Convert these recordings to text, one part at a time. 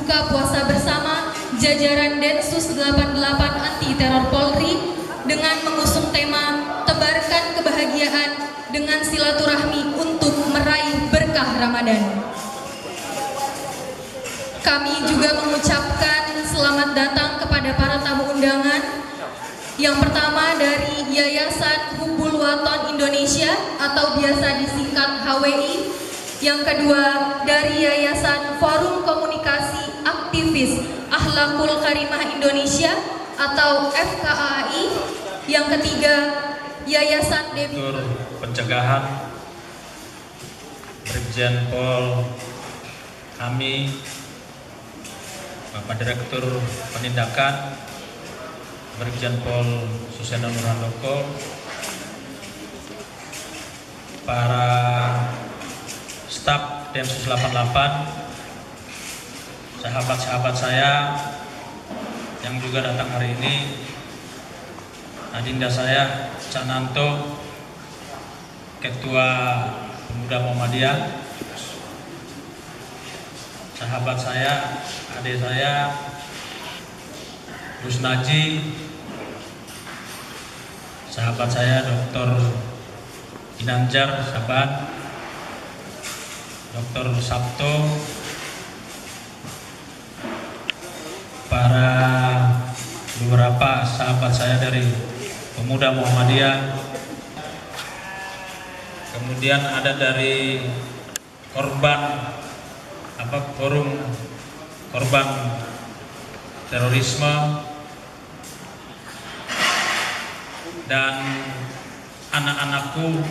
buka puasa bersama jajaran Densus 88 Anti Teror Polri dengan mengusung tema Tebarkan Kebahagiaan dengan Silaturahmi untuk Meraih Berkah Ramadan. Kami juga mengucapkan selamat datang kepada para tamu undangan. Yang pertama dari Yayasan Hubbul Waton Indonesia atau biasa disingkat HWI. Yang kedua dari Yayasan Forum Komunikasi Aktivis Akhlakul Karimah Indonesia atau FKAI. Yang ketiga Yayasan Direktur Pencegahan Brigjen Pol kami, Bapak Direktur Penindakan Brigjen Pol Suseno Nurhandoko, para staf Densus 88, sahabat-sahabat saya yang juga datang hari ini, adinda saya Cananto, Ketua Pemuda Muhammadiyah, sahabat saya, adik saya Gus Naji, sahabat saya Dr. Ginanjar Saban, Dr. Sabto, para beberapa sahabat saya dari Pemuda Muhammadiyah, kemudian ada dari forum korban terorisme, dan anak-anakku,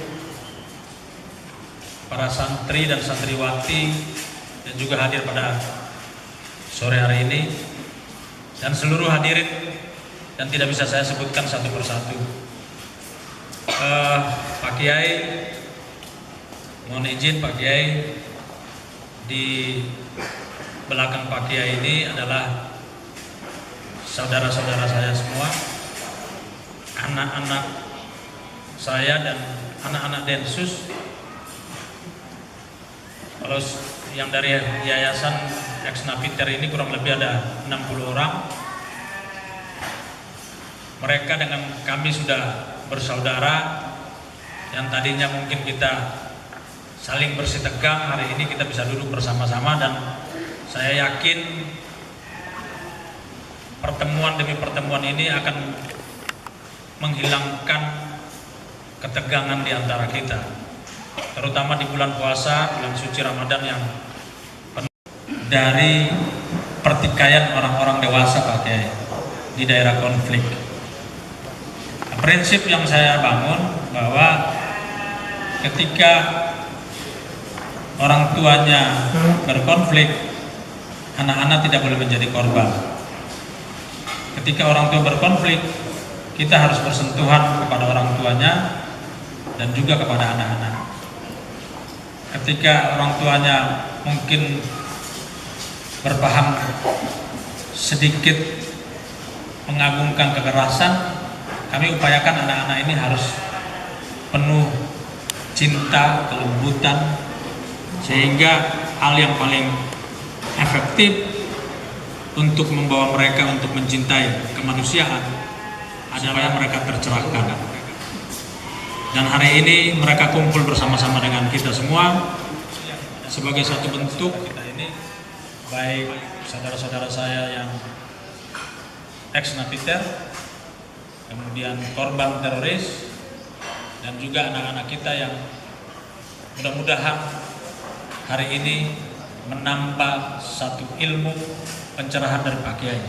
para santri dan santriwati yang juga hadir pada sore hari ini, dan seluruh hadirin dan tidak bisa saya sebutkan satu persatu. Pak Kiai, mohon izin Pak Kiai, di belakang Pak Kiai ini adalah saudara-saudara saya semua, anak-anak saya dan anak-anak Densus. Kalau yang dari Yayasan Ex Napiter ini kurang lebih ada 60 orang. Mereka dengan kami sudah bersaudara, yang tadinya mungkin kita saling bersih tegang, hari ini kita bisa duduk bersama-sama, dan saya yakin pertemuan demi pertemuan ini akan menghilangkan ketegangan di antara kita, terutama di bulan puasa, bulan suci Ramadan yang penuh dari pertikaian orang-orang dewasa, Pak Kiai, di daerah konflik. Prinsip yang saya bangun bahwa ketika orang tuanya berkonflik, anak-anak tidak boleh menjadi korban. Ketika orang tua berkonflik, kita harus bersentuhan kepada orang tuanya dan juga kepada anak-anak. Ketika orang tuanya mungkin berpaham sedikit mengagungkan kekerasan, kami upayakan anak-anak ini harus penuh cinta, kelembutan, sehingga hal yang paling efektif untuk membawa mereka untuk mencintai kemanusiaan adalah mereka tercerahkan. Dan hari ini mereka kumpul bersama-sama dengan kita semua sebagai satu bentuk kita ini, baik saudara-saudara saya yang ex napiter, kemudian korban teroris, dan juga anak-anak kita yang mudah-mudahan hari ini menambah satu ilmu pencerahan dari Pak Kiai.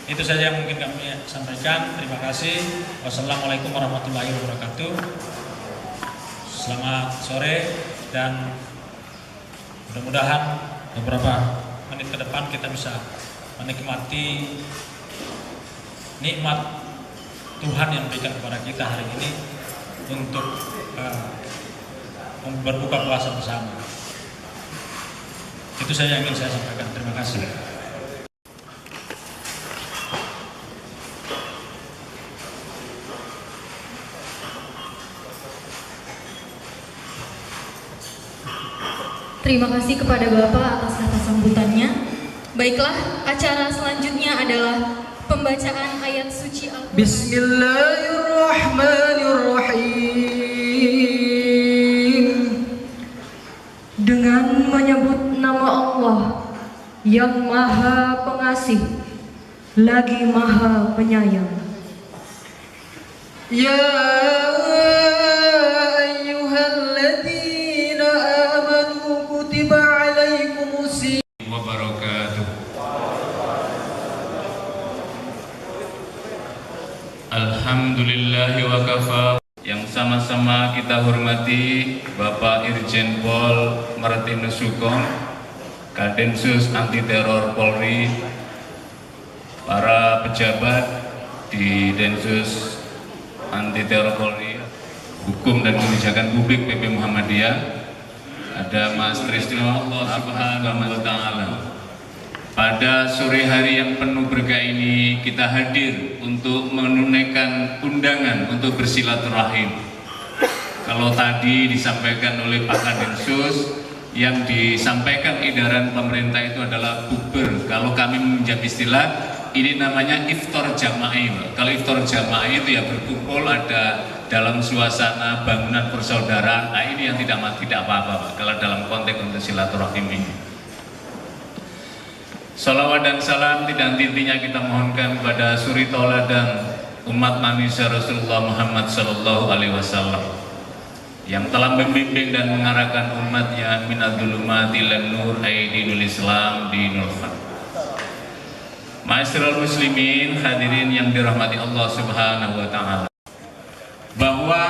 Itu saja yang mungkin kami sampaikan. Terima kasih. Wassalamualaikum warahmatullahi wabarakatuh. Selamat sore, dan mudah-mudahan beberapa menit ke depan kita bisa menikmati nikmat Tuhan yang berikan kepada kita hari ini untuk berbuka puasa bersama. Itu saja yang ingin saya sampaikan. Terima kasih. Terima kasih kepada Bapak atas kata sambutannya. Baiklah, acara selanjutnya adalah pembacaan ayat suci Al-Quran. Bismillahirrahmanirrahim. Dengan menyebut nama Allah yang Maha Pengasih lagi Maha Penyayang. Ya ayyuhalladzina amanu kutiba alaikumus wabarakatuh. Alhamdulillahi wa kafa. Yang sama-sama kita hormati Bapak Irjen Pol Martinus Sugeng, Kadensus Anti Teror Polri, para pejabat di Densus Anti Teror Polri, Hukum dan Kebijakan Publik PP Muhammadiyah, ada Mas Trisno Allah Subhanahu wa Ta'ala. Pada sore hari yang penuh berkah ini kita hadir untuk menunaikan undangan untuk bersilaturahim. Kalau tadi disampaikan oleh Pak Kadensus, yang disampaikan edaran pemerintah itu adalah bukber. Kalau kami meminjam istilah, ini namanya iftar jama'i. Kalau iftar jama'i itu ya berkumpul ada dalam suasana bangunan persaudaraan. Nah, ini yang tidak apa-apa, Pak, kalau dalam konteks untuk silaturahim ini. Salawat dan salam tidak henti-hentinya kita mohonkan kepada suri tauladan umat manusia Rasulullah Muhammad Sallallahu Alaihi Wasallam yang telah membimbing dan mengarahkan umatnya minadzulumati ilan nur aidinul Islam dinul haq. Ma'asyiral muslimin, hadirin yang dirahmati Allah Subhanahu wa Ta'ala, bahwa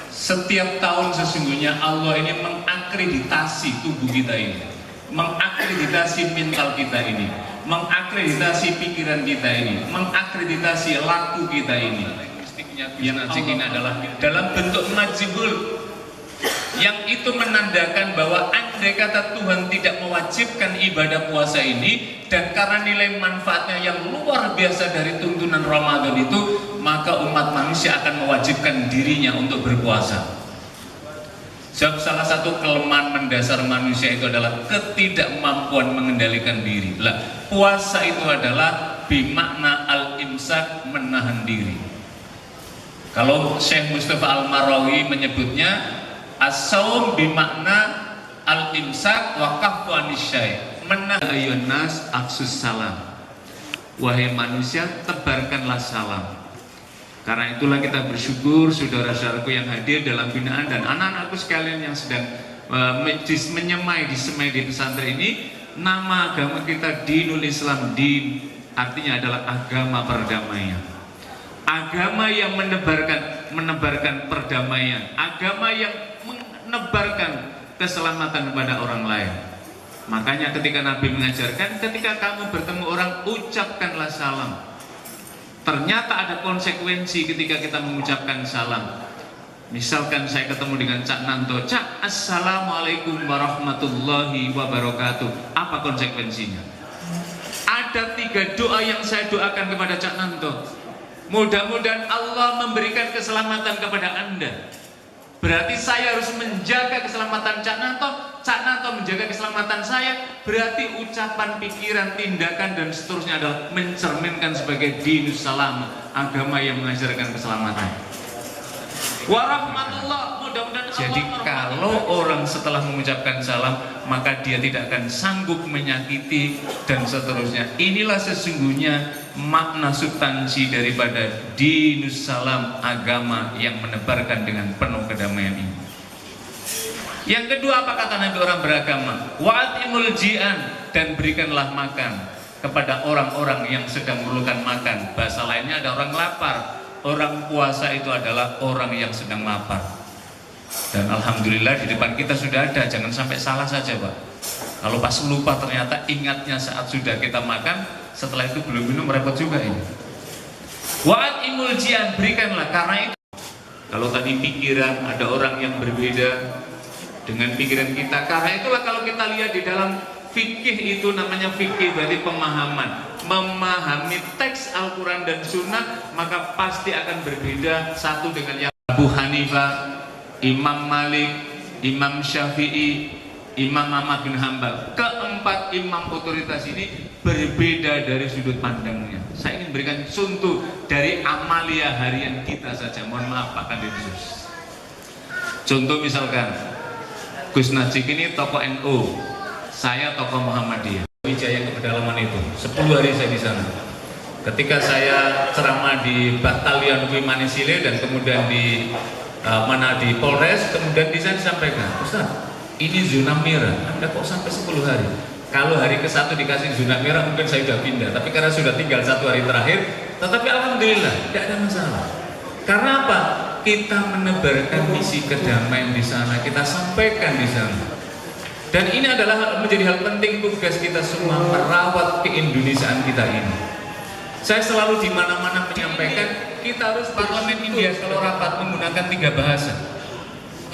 setiap tahun sesungguhnya Allah ini mengakreditasi tubuh kita ini, mengakreditasi mental kita ini, mengakreditasi pikiran kita ini, mengakreditasi laku kita ini. Yang ini adalah dalam bentuk majibul, yang itu menandakan bahwa andai kata Tuhan tidak mewajibkan ibadah puasa ini, dan karena nilai manfaatnya yang luar biasa dari tuntunan Ramadan itu, maka umat manusia akan mewajibkan dirinya untuk berpuasa. Sebab salah satu kelemahan mendasar manusia itu adalah ketidakmampuan mengendalikan diri. Lah, puasa itu adalah bimakna al-imsak, menahan diri. Kalau Syekh Mustafa Al-Marawi menyebutnya as-saum bimakna al-imsak wa kaffu anisyai, menahan. Ayuhan nas afsus salam, wahai manusia tebarkanlah salam. Karena itulah kita bersyukur saudara-saudaraku yang hadir dalam binaan dan anak-anakku sekalian yang sedang menyemai di pesantren ini. Nama agama kita Dinul Islam, din artinya adalah agama perdamaian. Agama yang menebarkan perdamaian, agama yang menebarkan keselamatan kepada orang lain. Makanya ketika Nabi mengajarkan, ketika kamu bertemu orang, ucapkanlah salam. Ternyata ada konsekuensi ketika kita mengucapkan salam. Misalkan saya ketemu dengan Cak Nanto, Cak, assalamualaikum warahmatullahi wabarakatuh. Apa konsekuensinya? Ada 3 doa yang saya doakan kepada Cak Nanto. Mudah-mudahan Allah memberikan keselamatan kepada Anda. Berarti saya harus menjaga keselamatan Cak Nanto menjaga keselamatan saya. Berarti ucapan, pikiran, tindakan dan seterusnya adalah mencerminkan sebagai dinus salam, agama yang mengajarkan keselamatan. Warahmatullah, mudah-mudahan. Jadi kalau orang setelah mengucapkan salam, maka dia tidak akan sanggup menyakiti dan seterusnya. Inilah sesungguhnya makna substansi daripada dinus salam, agama yang menebarkan dengan penuh kedamaian ini. Yang kedua, apa kata Nabi orang beragama? Wa'atimul ji'an, dan berikanlah makan kepada orang-orang yang sedang memerlukan makan. Bahasa lainnya ada orang lapar. Orang puasa itu adalah orang yang sedang lapar. Dan alhamdulillah di depan kita sudah ada, jangan sampai salah saja, Pak. Kalau pas lupa ternyata ingatnya saat sudah kita makan, setelah itu belum minum, repot juga ini. Wa'atimul ji'an, berikanlah. Karena itu, kalau tadi pikiran, ada orang yang berbeda dengan pikiran kita. Karena itulah kalau kita lihat di dalam fikih itu namanya fikih, berarti pemahaman. Memahami teks Al-Quran dan Sunnah, maka pasti akan berbeda satu dengan yang Abu Hanifah, Imam Malik, Imam Syafi'i, Imam Ahmad bin Hambal. Keempat imam otoritas ini berbeda dari sudut pandangnya. Saya ingin berikan contoh dari amalia harian kita saja. Mohon maaf Pak Kandidisus. Contoh misalkan Gus Najik ini tokoh NU, saya tokoh Muhammadiyah. Wijaya ke pedalaman itu 10 hari saya di sana. Ketika saya ceramah di Batalion Wimanisile dan kemudian di di Polres, kemudian di sana disampaikan, Ustaz, ini zona merah, Anda kok sampai 10 hari? Kalau hari ke-1 dikasih zona merah mungkin saya sudah pindah, tapi karena sudah tinggal 1 hari terakhir, tetapi alhamdulillah tidak ada masalah. Karena apa? Kita menebarkan misi kedamaian di sana, kita sampaikan di sana. Dan ini adalah menjadi hal penting tugas kita semua merawat keindonesiaan kita ini. Saya selalu di mana-mana menyampaikan kita harus parlemen India kalau rapat menggunakan 3 bahasa.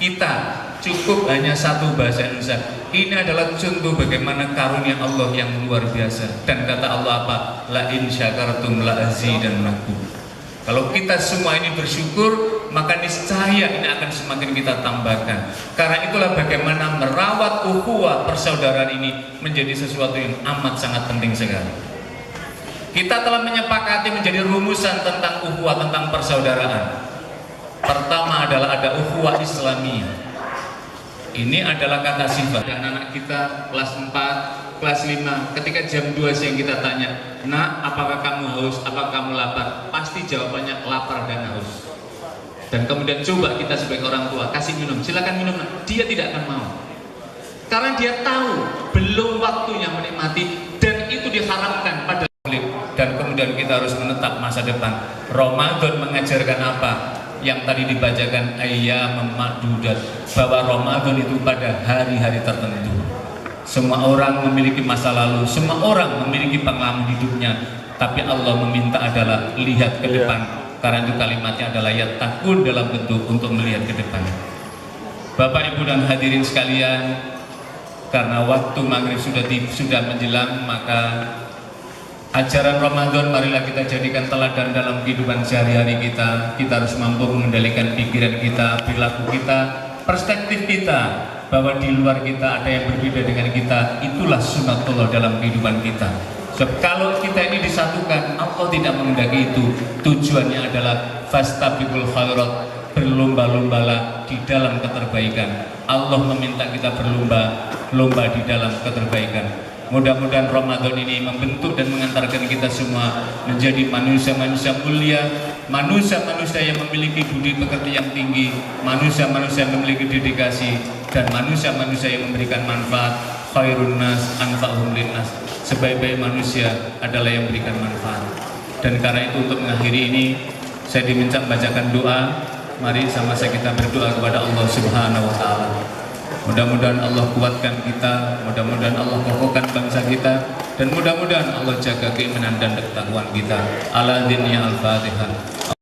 Kita cukup hanya 1 bahasa Indonesia. Ini adalah contoh bagaimana karunia Allah yang luar biasa. Dan kata Allah apa? La in syakartum la azidannakum. Kalau kita semua ini bersyukur, maka niscaya ini akan semakin kita tambahkan. Karena itulah bagaimana merawat ukhuwah persaudaraan ini menjadi sesuatu yang amat sangat penting sekali. Kita telah menyepakati menjadi rumusan tentang ukhuwah, tentang persaudaraan. Pertama adalah ada ukhuwah Islamiyah. Ini adalah kata sifat. Dan anak kita kelas 4, kelas 5, ketika jam 2 siang kita tanya, nak, apakah kamu haus, apakah kamu lapar? Pasti jawabannya lapar dan haus. Dan kemudian coba kita sebagai orang tua kasih minum, silakan minum. Dia tidak akan mau, karena dia tahu belum waktunya menikmati, dan itu diharamkan pada konflik. Dan kemudian kita harus menetap masa depan. Ramadan mengajarkan apa? Yang tadi dibacakan ayyam ma'dudat, bahwa Ramadan itu pada hari-hari tertentu. Semua orang memiliki masa lalu, semua orang memiliki pengalaman hidupnya, tapi Allah meminta adalah lihat ke depan. Karena itu kalimatnya adalah yattaqun dalam bentuk untuk melihat ke depan. Bapak Ibu dan hadirin sekalian, karena waktu maghrib sudah menjelang, maka ajaran Ramadan marilah kita jadikan teladan dalam kehidupan sehari-hari kita. Kita harus mampu mengendalikan pikiran kita, perilaku kita, perspektif kita, bahwa di luar kita ada yang berbeda dengan kita. Itulah sunatullah dalam kehidupan kita. Sebab kalau kita ini disatukan, Allah tidak menghendaki itu. Tujuannya adalah fastabiqul khairat, berlomba-lombalah di dalam keterbaikan. Allah meminta kita berlomba-lomba di dalam keterbaikan. Mudah-mudahan Ramadan ini membentuk dan mengantarkan kita semua menjadi manusia-manusia mulia, manusia-manusia yang memiliki budi pekerti yang tinggi, manusia-manusia yang memiliki dedikasi, dan manusia-manusia yang memberikan manfaat. Khairun nas anfa'uhum linnas. Sebaik-baik manusia adalah yang memberikan manfaat. Dan karena itu untuk mengakhiri ini, saya diminta membacakan doa. Mari sama-sama kita berdoa kepada Allah Subhanahu wa Ta'ala. Mudah-mudahan Allah kuatkan kita, mudah-mudahan Allah kokohkan bangsa kita, dan mudah-mudahan Allah jaga keimanan dan ketakwaan kita. Ala-din ya Al-Fatihah.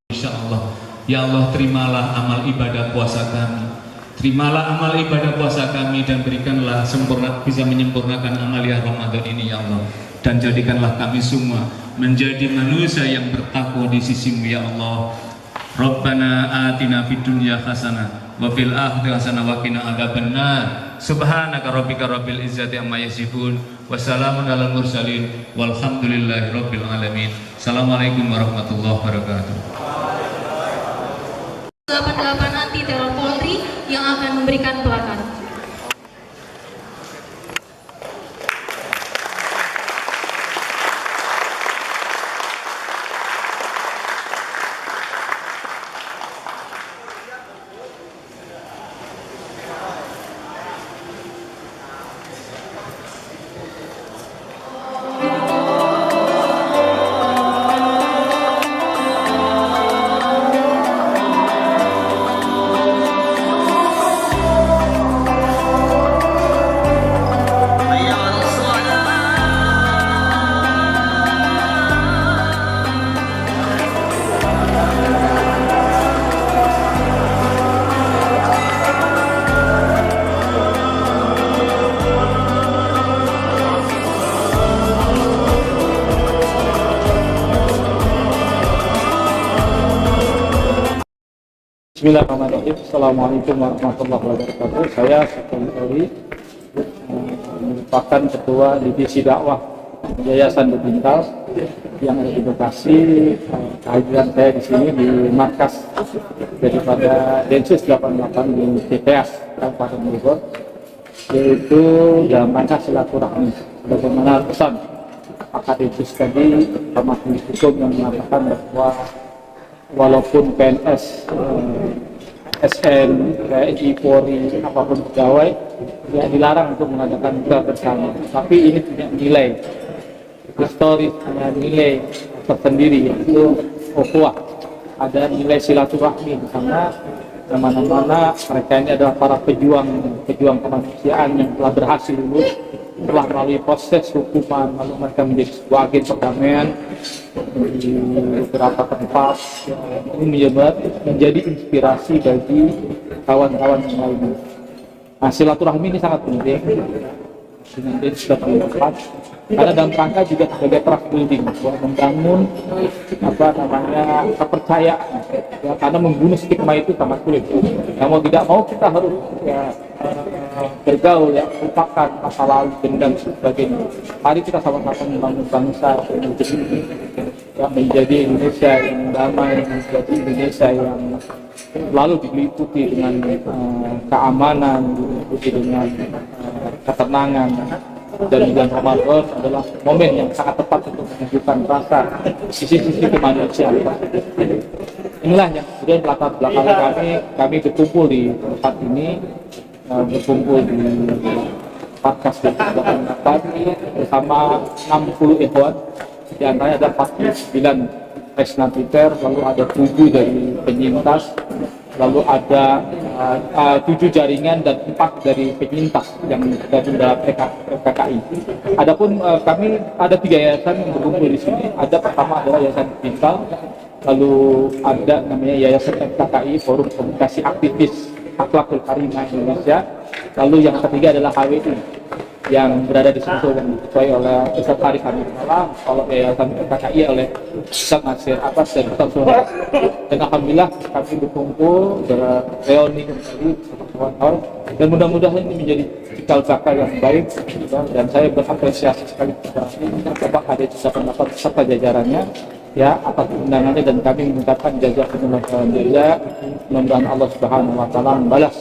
Insyaallah. Ya Allah, terimalah amal ibadah puasa kami. Terimalah amal ibadah puasa kami dan berikanlah sempurna, bisa menyempurnakan amalia Ramadan ini ya Allah. Dan jadikanlah kami semua menjadi manusia yang bertakwa di sisi-Mu ya Allah. Rabbana atina fid dunya hasanah wa fil akhirati hasanah wa qina adzabannar. Subhanaka rabbika rabbil izzati amma yasifun wa salamun alal mursalin walhamdulillahi rabbil alamin. Assalamualaikum warahmatullahi wabarakatuh. 88 anti teror Polri yang akan memberikan pelakan. Bismillahirrahmanirrahim. Assalamualaikum warahmatullahi wabarakatuh. Saya Sukun Tori merupakan ketua divisi dakwah Yayasan Bebintal yang ada di Bekasi. Kehadiran saya di sini di markas daripada Densus 88 di TPS Kabupaten Bogor, yaitu dalam rangka silaturahmi bagaimana pesan Pak Densus tadi sama hukum yang mengatakan bahwa walaupun PNS, SN, TNI, Polri, apapun pegawai tidak dilarang untuk mengadakan buka bersama, tapi ini punya nilai historis, punya nilai tersendiri, yaitu ukhuwah. Ada nilai silaturahmi di sana, mana-mana mereka ini adalah para pejuang kemanusiaan yang telah berhasil lulus, telah melalui proses hukuman, lalu mereka menjadi sebuah agen perdamaian di beberapa tempat. Ini menjadi inspirasi bagi kawan-kawan yang lainnya. Nah, silaturahmi ini sangat penting dengan Densus 88 karena dalam rangka juga sebagai trust building, membangun kepercayaan, ya, karena membunuh stigma itu sangat sulit. Mau tidak mau kita harus bergaul, ya, lupakan masa lalu, dendam dan sebagainya. Mari kita sama-sama membangun bangsa yang menjadi Indonesia yang damai, menjadi Indonesia yang lalu diliputi dengan keamanan, diliputi dengan ketenangan. Dan bulan Ramadan adalah momen yang sangat tepat untuk menunjukkan rasa sisi-sisi kemanusiaan. Inilah yang kemudian latar belakang kami berkumpul di tempat ini, berkumpul di markas bersama 60 ikhwan, di antaranya ada 49 resnapiter, lalu ada 7 dari penyintas, lalu ada 7 jaringan dan 4 dari penyintas yang tergabung dalam PKKI. Adapun kami ada 3 yayasan yang berkumpul di sini. Ada pertama adalah Yayasan Bebintal, lalu ada namanya Yayasan PKKI, Forum Komunikasi Aktivis Akhlakul Karimah Indonesia, lalu yang ketiga adalah HWI yang berada di Sentul yang diketuai oleh Ustaz Arif Hamid Malam, kalau Yayasan PKKI oleh Ustaz Nasir Abbas dan Ustaz Suhaib. Dan alhamdulillah kami berkumpul, bereuni kembali bersama kawan-kawan, dan mudah-mudahan ini menjadi cikal bakal yang baik. Dan saya berapresiasi sekali kepada Bapak Densus 88 beserta jajarannya, ya, atas undangannya, dan kami mengucapkan jazakumullah khairan jazaa. Mudah-mudahan Allah Subhanahu wa taala membalas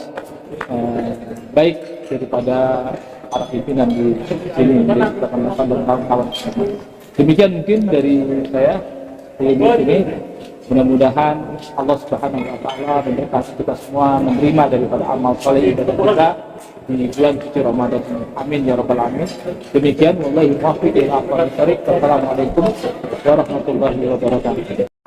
baik daripada para pimpinan di sini, dari teman-teman dan kawan-kawan. Demikian mungkin dari saya di sini. Mudah-mudahan Allah Subhanahu wa taala memberkati kita semua, menerima daripada amal saleh ibadah kita di bulan suci Ramadan. Amin ya rabbal alamin. Demikian, wallahi muwaffiq ila aqwamit thariq. Wassalamualaikum warahmatullahi wabarakatuh.